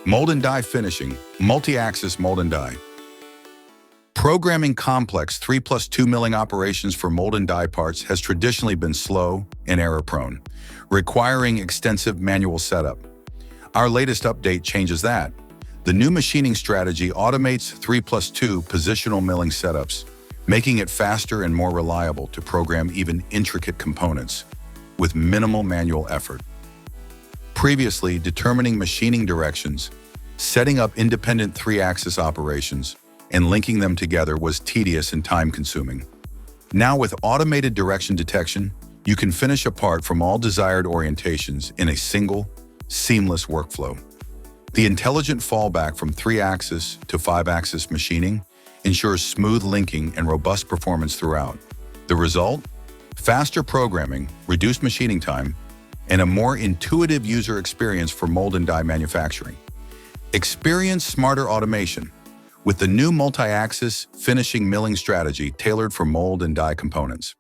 Mold and die finishing, multi-axis mold and die. Programming complex 3+2 milling operations for mold and die parts has traditionally been slow and error-prone, requiring extensive manual setup. Our latest update changes that. The new machining strategy automates 3+2 positional milling setups, making it faster and more reliable to program even intricate components with minimal manual effort. Previously, determining machining directions, setting up independent 3-axis operations, and linking them together was tedious and time-consuming. Now with automated direction detection, you can finish a part from all desired orientations in a single, seamless workflow. The intelligent fallback from 3-axis to 5-axis machining ensures smooth linking and robust performance throughout. The result? Faster programming, reduced machining time, and a more intuitive user experience for mold and die manufacturing. Experience smarter automation with the new multi-axis finishing milling strategy tailored for mold and die components.